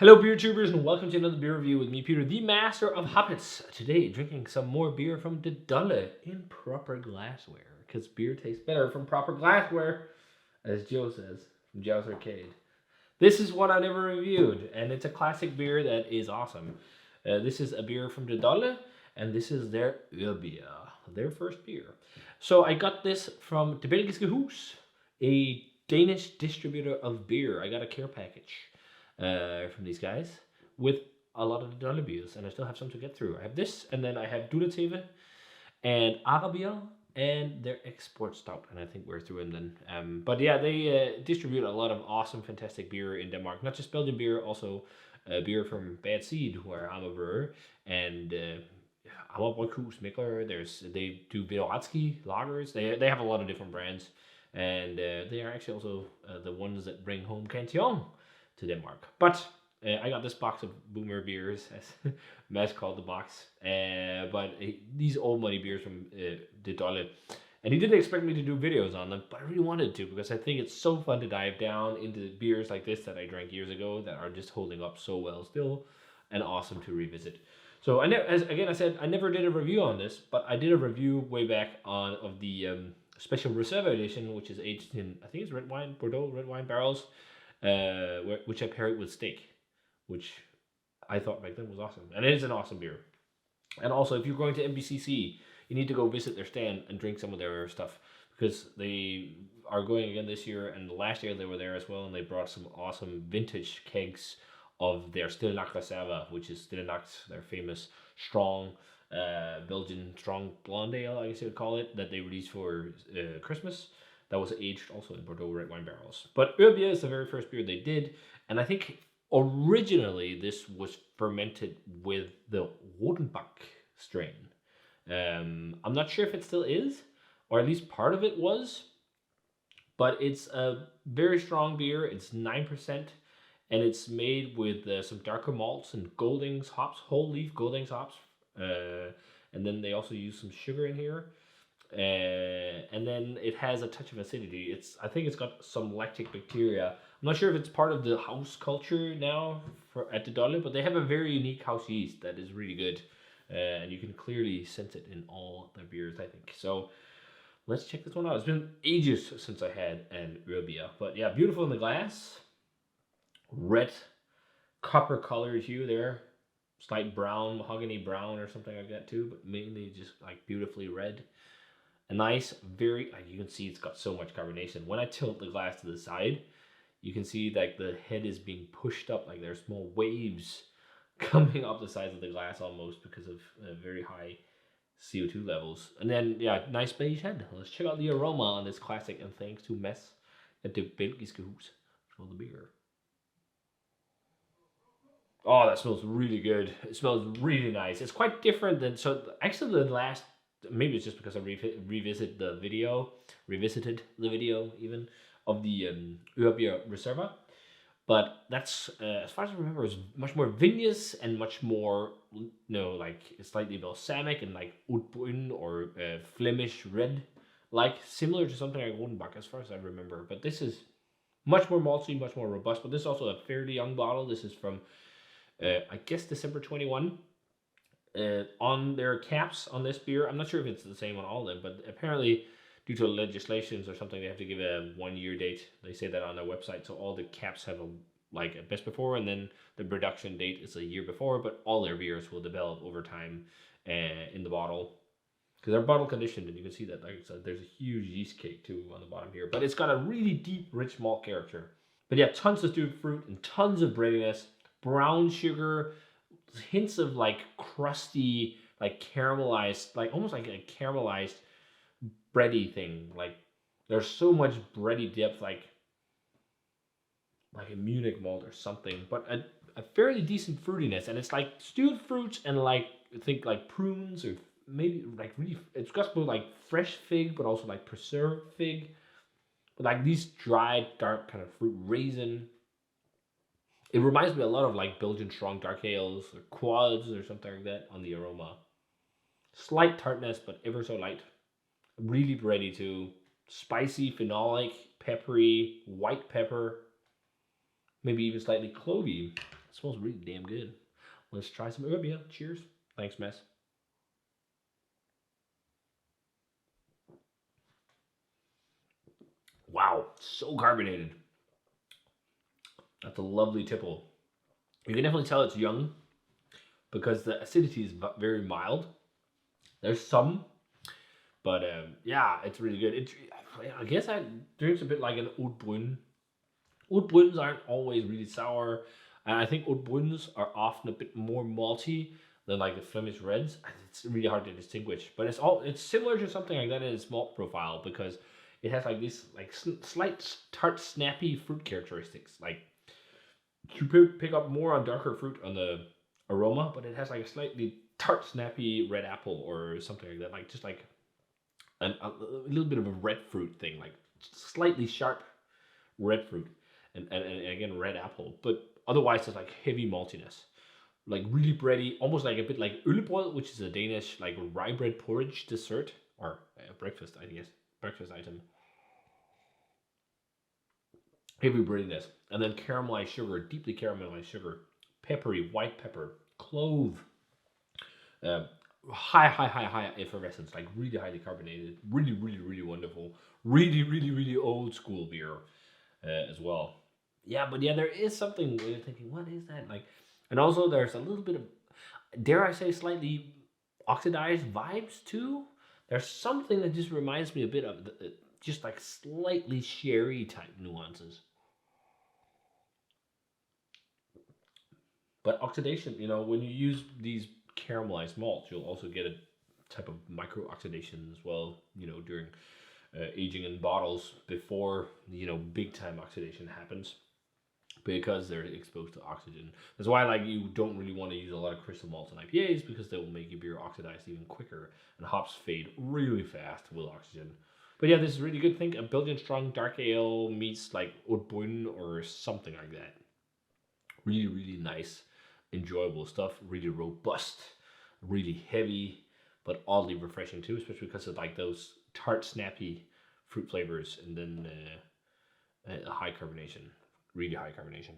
Hello beer tubers and welcome to another beer review with me, Peter, the master of hoppets. Today drinking some more beer from the Dolle in proper glassware, because beer tastes better from proper glassware, as Joe says from Joe's Arcade. This is one I never reviewed, and it's a classic beer that is awesome. This is a beer from the Dolle, and this is their Oerbier, their first beer. So I got this from the Belgische Hoes, a Danish distributor of beer. I got a care package from these guys with a lot of the Dolle beers, and I still have some to get through. I have this, and then I have Dolle and Arabia and their export stout, and I think we're through them then. But yeah, they distribute a lot of awesome, fantastic beer in Denmark. Not just Belgian beer, also beer from Bad Seed, where I'm a brewer, and I'm a Bryghus Mikler. They do Vidoratsky lagers. They have a lot of different brands, and they are actually also the ones that bring home Cantillon to Denmark. But I got this box of Boomer beers, as Mads called the box. But these old money beers from the Dolle. And he didn't expect me to do videos on them, but I really wanted to because I think it's so fun to dive down into beers like this that I drank years ago that are just holding up so well still and awesome to revisit. So I said I never did a review on this, but I did a review way back of the special Reserve edition, which is aged in, I think it's Bordeaux red wine barrels, which I pair it with steak, which I thought back then was awesome. And it is an awesome beer. And also, if you're going to MBCC, you need to go visit their stand and drink some of their stuff, because they are going again this year, and last year they were there as well, and they brought some awesome vintage kegs of their Stille Nacht Reserve, which is Stille Nacht, their famous strong Belgian strong blonde ale, I guess you would call it, that they released for Christmas. That was aged also in Bordeaux red wine barrels. But Oerbier is the very first beer they did, and I think originally this was fermented with the Rodenbach strain. I'm not sure if it still is, or at least part of it was, but it's a very strong beer. It's 9%, and it's made with some darker malts and Goldings hops, whole leaf Goldings hops, and then they also use some sugar in here. And then it has a touch of acidity. I think it's got some lactic bacteria. I'm not sure if it's part of the house culture now at the Dolle, but they have a very unique house yeast that is really good, and you can clearly sense it in all their beers, I think. So let's check this one out. It's been ages since I had an Oerbier, but yeah, beautiful in the glass. Red, copper colored hue there. Slight brown, mahogany brown or something like that too, but mainly just like beautifully red. A nice, you can see it's got so much carbonation. When I tilt the glass to the side, you can see like the head is being pushed up, like there's small waves coming up the sides of the glass almost because of very high CO2 levels. And then, yeah, nice beige head. Let's check out the aroma on this classic, and thanks to Mads at the Belgische Hoes for the beer. Oh, that smells really good. It smells really nice. It's quite different than, so actually the last, maybe it's just because I revisited the video even, of the Oerbier Reserva. But that's, as far as I remember, is much more vinous and much more, like slightly balsamic and like Oudbrun or Flemish red, like similar to something like Rodenbach as far as I remember. But this is much more malty, much more robust. But this is also a fairly young bottle. This is from, I guess, December 21. On their caps on this beer, I'm not sure if it's the same on all of them, but apparently due to legislations or something, they have to give a 1 year date. They say that on their website, so all the caps have a best before, and then the production date is a year before, but all their beers will develop over time in the bottle, because they're bottle conditioned, and you can see that there's a huge yeast cake too on the bottom here, but it's got a really deep, rich malt character. But yeah, tons of stewed fruit and tons of breadiness, brown sugar, hints of like crusty, like caramelized, like almost like a caramelized bready thing. Like there's so much bready depth, like a Munich malt or something, but a fairly decent fruitiness, and it's like stewed fruits and like I think like prunes, or maybe like really, it's got both like fresh fig but also like preserved fig, but like these dried dark kind of fruit, raisin. It reminds me a lot of like Belgian strong dark ales or quads or something like that on the aroma. Slight tartness, but ever so light. Really bready too. Spicy, phenolic, peppery, white pepper. Maybe even slightly clovey. It smells really damn good. Let's try some Oerbier. Cheers. Thanks, Mess. Wow, so carbonated. That's a lovely tipple. You can definitely tell it's young because the acidity is very mild. There's some, but yeah, it's really good. I guess I drinks a bit like an Oud Brun. Oud Bruns aren't always really sour, and I think Oud Bruns are often a bit more malty than like the Flemish Reds. It's really hard to distinguish, but it's similar to something like that in its malt profile because it has like these like slight tart, snappy fruit characteristics. Like you pick up more on darker fruit on the aroma, but it has like a slightly tart, snappy red apple or something like that. Like just like a little bit of a red fruit thing, like slightly sharp red fruit, and again red apple. But otherwise, it's like heavy maltiness, like really bready, almost like a bit like øllebrød, which is a Danish like rye bread porridge dessert or breakfast, I guess, breakfast item. Heavy breadiness, and then caramelized sugar, deeply caramelized sugar, peppery white pepper, clove, high effervescence, like really highly carbonated, really wonderful, really old school beer as well. Yeah, but yeah, there is something where you're thinking, what is that like? And also, there's a little bit of, dare I say, slightly oxidized vibes too. There's something that just reminds me a bit of just like slightly sherry type nuances. But oxidation, when you use these caramelized malts, you'll also get a type of micro oxidation as well, during aging in bottles before, big time oxidation happens because they're exposed to oxygen. That's why like you don't really want to use a lot of crystal malts and IPAs because they will make your beer oxidize even quicker and hops fade really fast with oxygen. But yeah, this is really good. Think a Belgian strong dark ale meets like Oud Bruin or something like that. Really nice, enjoyable stuff. Really robust, really heavy, but oddly refreshing too, especially because of like those tart, snappy fruit flavors and then a high carbonation, really high carbonation.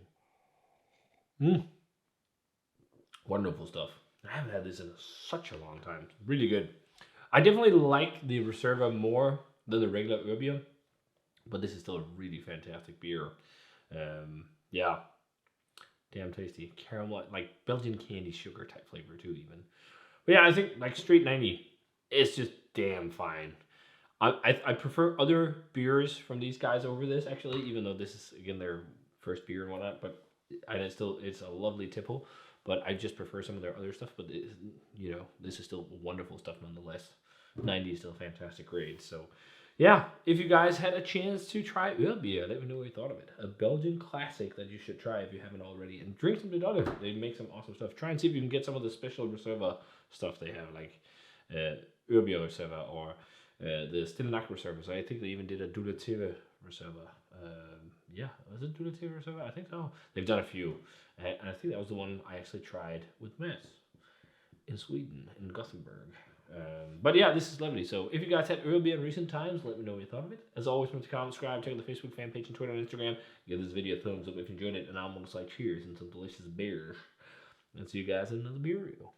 Wonderful stuff. I haven't had this in such a long time. Really good. I definitely like the Reserva more than the regular Oerbier, but this is still a really fantastic beer. Yeah, damn tasty. Caramel, like Belgian candy sugar type flavor too, even. But yeah, I think like straight 90 is just damn fine. I prefer other beers from these guys over this actually, even though this is again their first beer and whatnot. But and it's a lovely tipple. But I just prefer some of their other stuff. But this is still wonderful stuff nonetheless. 90 is still a fantastic grade. So yeah, if you guys had a chance to try Oerbier, let me know what you thought of it. A Belgian classic that you should try if you haven't already. And drink some Dolle. They make some awesome stuff. Try and see if you can get some of the special Reserva stuff they have, like Oerbier Reserva or the Stille Nacht Reserva. So I think they even did a Dolle Reserva. Yeah, was it Dolle Reserva? I think so. They've done a few. And I think that was the one I actually tried with Mess in Sweden, in Gothenburg. But yeah, this is lovely. So if you guys had Oerbier in recent times, let me know what you thought of it. As always, remember to comment, subscribe, check out the Facebook fan page and Twitter and Instagram. Give this video a thumbs up if you enjoyed it. And I'm going to say cheers and some delicious beers. And see you guys in another beer review.